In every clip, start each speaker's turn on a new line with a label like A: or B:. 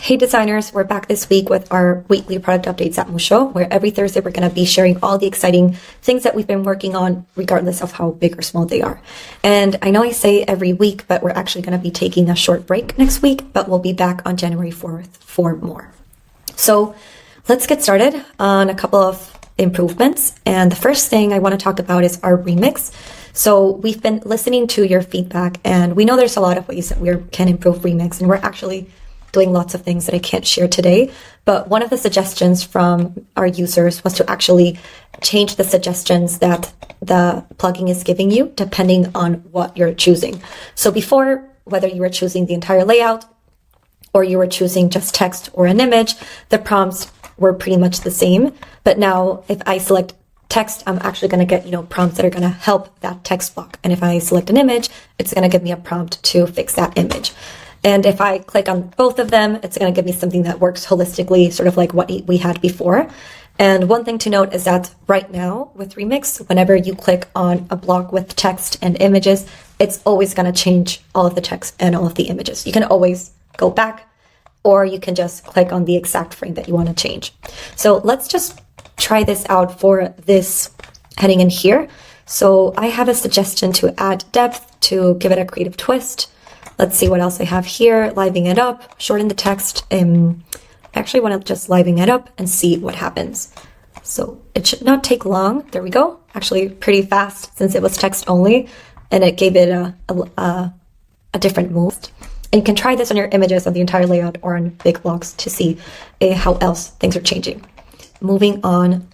A: Hey designers, we're back this week with our weekly product updates at Musho, where every Thursday we're going to be sharing all the exciting things that we've been working on, regardless of how big or small they are. And I know I say every week, but we're actually going to be taking a short break next week, but we'll be back on January 4th for more. So let's get started on a couple of improvements. And the first thing I want to talk about is our remix. So we've been listening to your feedback, and we know there's a lot of ways that we can improve remix, and we're actually doing lots of things that I can't share today. But one of the suggestions from our users was to actually change the suggestions that the plugin is giving you depending on what you're choosing. So before, whether you were choosing the entire layout or you were choosing just text or an image, the prompts were pretty much the same. But now if I select text, I'm actually going to get, prompts that are going to help that text block. And if I select an image, it's going to give me a prompt to fix that image. And if I click on both of them, it's going to give me something that works holistically, sort of like what we had before. And one thing to note is that right now with Remix, whenever you click on a block with text and images, it's always going to change all of the text and all of the images. You can always go back, or you can just click on the exact frame that you want to change. So let's just try this out for this heading in here. So I have a suggestion to add depth to give it a creative twist. Let's see what else I have here. Liven it up, shorten the text. I actually want to just liven it up and see what happens. So it should not take long. There we go. Actually pretty fast since it was text only, and it gave it a different move. And you can try this on your images on the entire layout or on big blocks to see how else things are changing. Moving on,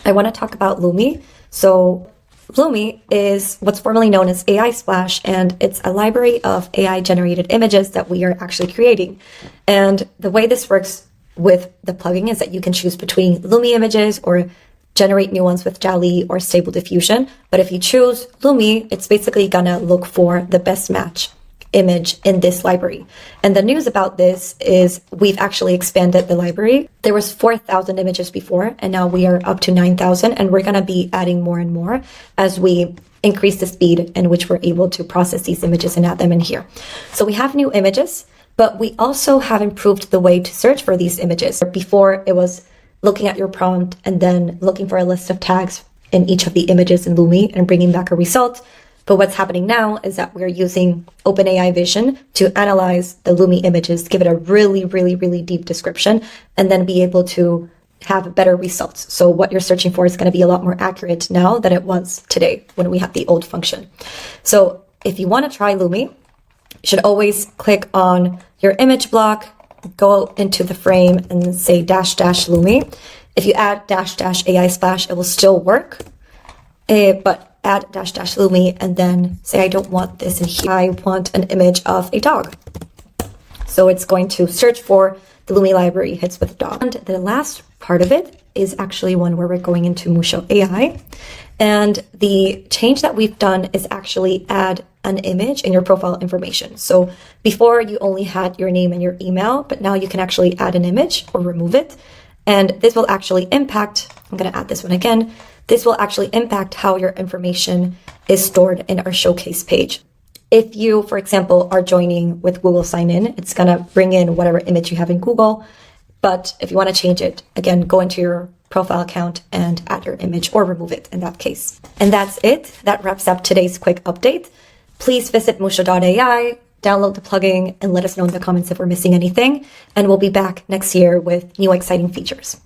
A: I want to talk about Lummi. So Lummi is what's formerly known as Aisplash, and it's a library of AI-generated images that we are actually creating. And the way this works with the plugin is that you can choose between Lummi images or generate new ones with Jali or Stable Diffusion. But if you choose Lummi, it's basically gonna look for the best match image in this library. And the news about this is we've actually expanded the library. There was 4,000 images before, and now we are up to 9,000, and we're going to be adding more and more as we increase the speed in which we're able to process these images and add them in here. So we have new images, but we also have improved the way to search for these images. Before, it was looking at your prompt and then looking for a list of tags in each of the images in Lummi and bringing back a result. But what's happening now is that we're using OpenAI Vision to analyze the Lummi images, give it a really, really, really deep description, and then be able to have better results. So what you're searching for is going to be a lot more accurate now than it was today when we had the old function. So if you want to try Lummi, you should always click on your image block, go into the frame and say --Lummi. If you add --Aisplash, it will still work, but add --Lummi and then say I don't want this in here. I want an image of a dog. So it's going to search for the Lummi library hits with dog. And the last part of it is actually one where we're going into Musho AI. And the change that we've done is actually add an image in your profile information. So before you only had your name and your email, but now you can actually add an image or remove it. And this will actually impact, I'm going to add this one again. This will actually impact how your information is stored in our showcase page. If you, for example, are joining with Google Sign-In, it's going to bring in whatever image you have in Google. But if you want to change it, again, go into your profile account and add your image or remove it in that case. And that's it. That wraps up today's quick update. Please visit musho.ai, download the plugin, and let us know in the comments if we're missing anything. And we'll be back next year with new exciting features.